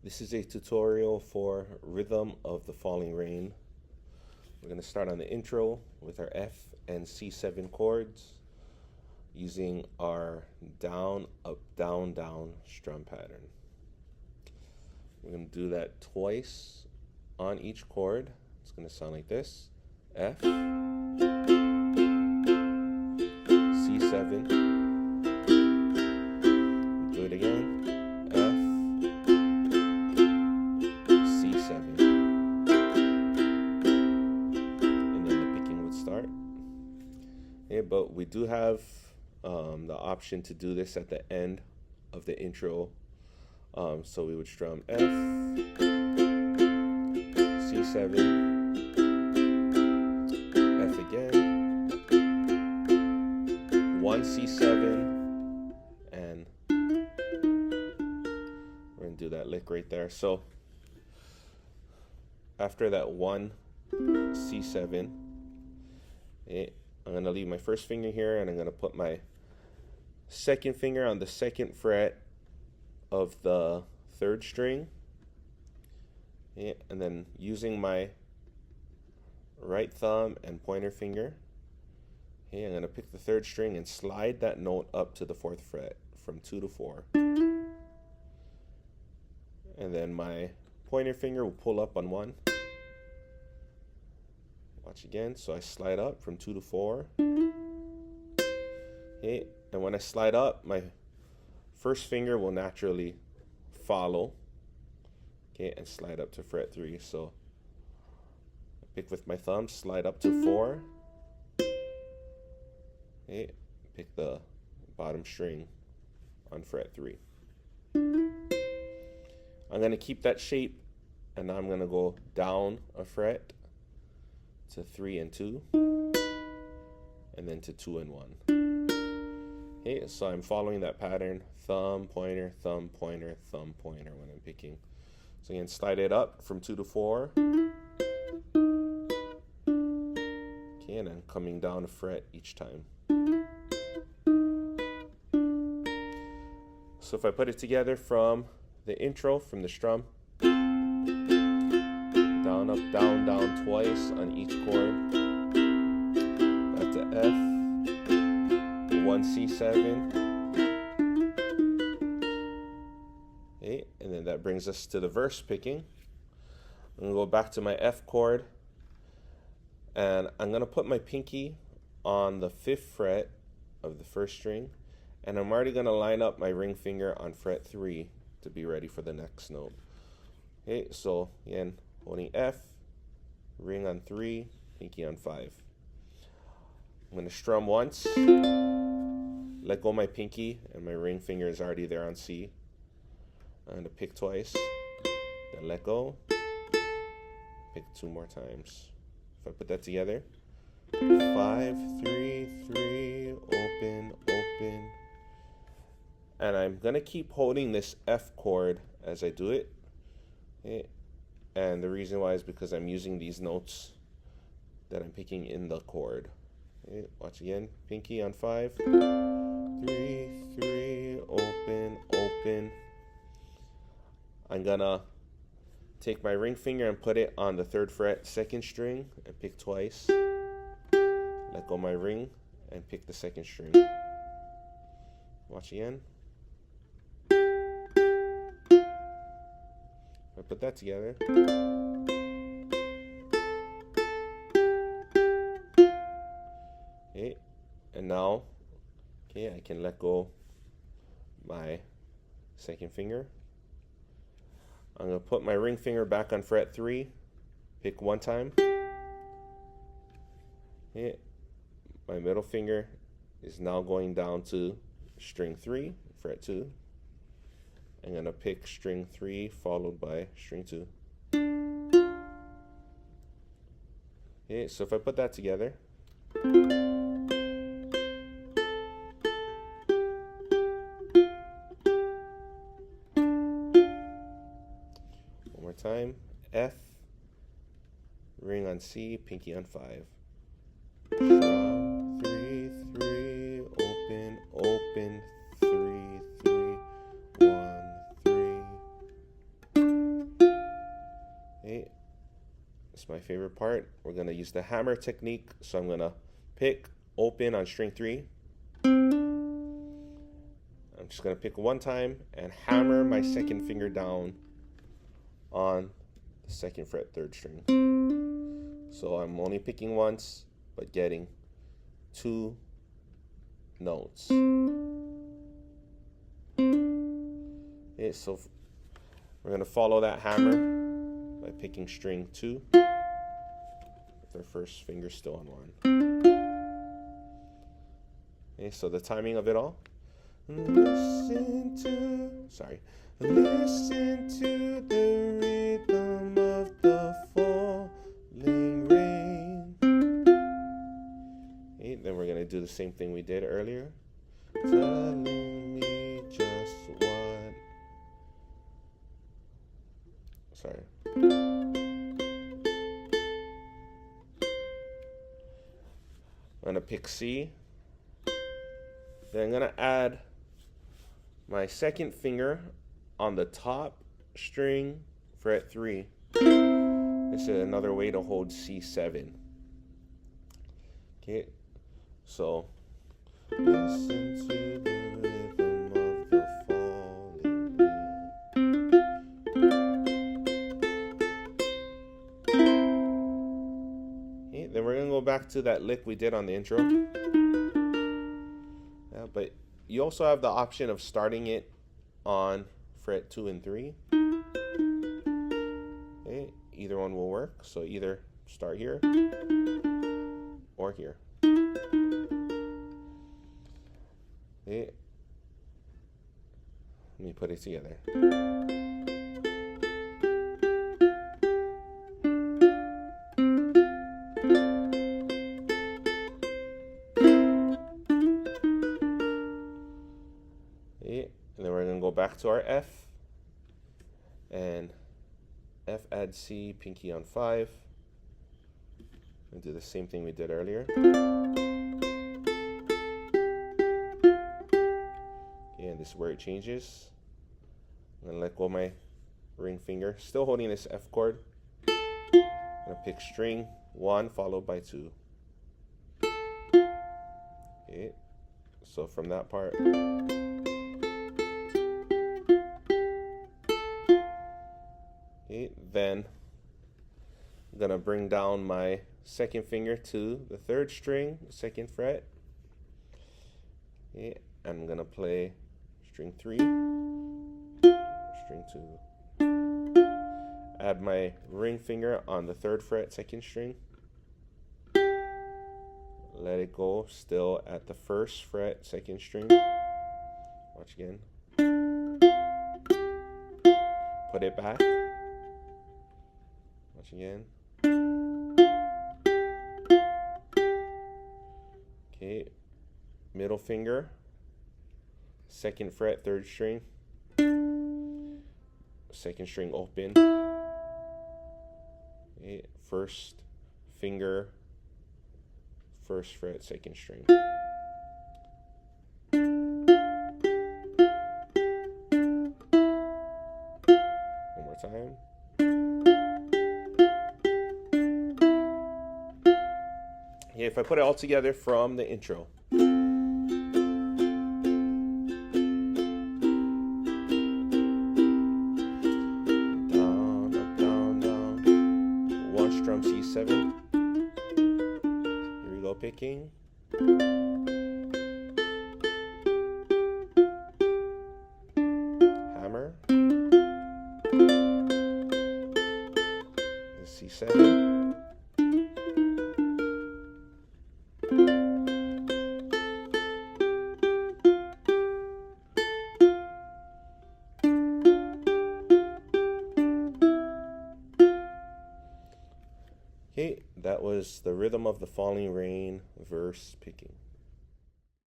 This is a tutorial for Rhythm of the Falling Rain. We're going to start on the intro with our F and C7 chords using our down, up, down, down strum pattern. We're going to do that twice on each chord. It's going to sound like this: F, C7, do it again, F, C7, and then the picking would start. Yeah, but we do have the option to do this at the end of the intro. So we would strum F, C7, F again, 1 C7, and we're going to do that lick right there. So after that 1 C7, I'm going to leave my first finger here and I'm going to put my second finger on the second fret of the third string, and then using my right thumb and pointer finger, I'm going to pick the third string and slide that note up to the fourth fret from 2 to 4, and then my pointer finger will pull up on 1. Watch again. So I slide up from 2 to 4. Okay, and when I slide up, my first finger will naturally follow, okay, and slide up to fret 3. So I pick with my thumb, slide up to 4, okay, pick the bottom string on fret 3. I'm going to keep that shape, and now I'm going to go down a fret to 3 and 2, and then to 2 and 1. Okay, so I'm following that pattern: thumb, pointer, thumb, pointer, thumb, pointer when I'm picking. So again, slide it up from 2 to 4. Okay, and then coming down a fret each time. So if I put it together from the intro, from the strum, down, up, down, down twice on each chord, back to F, 1 C7, okay, and then that brings us to the verse picking. I'm going to go back to my F chord, and I'm going to put my pinky on the 5th fret of the first string, and I'm already going to line up my ring finger on fret 3 to be ready for the next note. Okay, so again, holding F, ring on 3, pinky on 5. I'm going to strum once, let go my pinky, and my ring finger is already there on C. I'm going to pick twice, then let go, pick 2 more times. If I put that together: 5, 3, 3, open, open. And I'm going to keep holding this F chord as I do it. Okay. And the reason why is because I'm using these notes that I'm picking in the chord. Okay. Watch again. Pinky on 5, 3, 3, open, open. I'm gonna take my ring finger and put it on the 3rd fret, 2nd string, and pick twice. Let go my ring and pick the 2nd string. Watch again. I put that together. Okay, and now, okay, I can let go my 2nd finger. I'm going to put my ring finger back on fret 3, pick 1 time. Okay, my middle finger is now going down to string 3, fret 2. I'm going to pick string 3 followed by string 2. Okay, so if I put that together, one more time: F, ring on C, pinky on 5. Strum 3, 3, open, open, 3, 3, 1, 3. It's my favorite part. We're gonna use the hammer technique. So I'm gonna pick open on string 3. I'm just gonna pick one time and hammer my second finger down on the 2nd fret 3rd string. So I'm only picking once, but getting 2 notes. Okay, so we're gonna follow that hammer by picking string 2 with our first finger still on 1. Okay, so the timing of it all. Listen to the rhythm of the falling rain. Okay, then we're gonna do the same thing we did earlier. Telling me just what. Sorry. I'm gonna pick C. Then I'm gonna add my 2nd finger on the top string, fret 3. This is another way to hold C7. Okay, so listen to the rhythm of the falling rain. Okay, then we're gonna go back to that lick we did on the intro. Yeah, but you also have the option of starting it on fret 2 and 3. Okay, either one will work. So either start here or here. Okay. Let me put it together. And then we're going to go back to our F, and F add C, pinky on 5, and do the same thing we did earlier. Okay, and this is where it changes. I'm going to let go of my ring finger, still holding this F chord. I'm going to pick string 1 followed by 2. Okay, so from that part, okay, then I'm gonna bring down my 2nd finger to the 3rd string, 2nd fret. Okay, I'm gonna play string 3, string 2. Add my ring finger on the 3rd fret, 2nd string. Let it go, still at the 1st fret, 2nd string. Watch again. Put it back. Watch again. Okay, middle finger, 2nd fret, 3rd string. 2nd string open. Okay, 1st finger, 1st fret, 2nd string. One more time. Okay, if I put it all together from the intro. Down, up, down, down. 1 strum C7. Here we go, picking. Hammer. The C7. Okay, that was the Rhythm of the Falling Rain verse picking.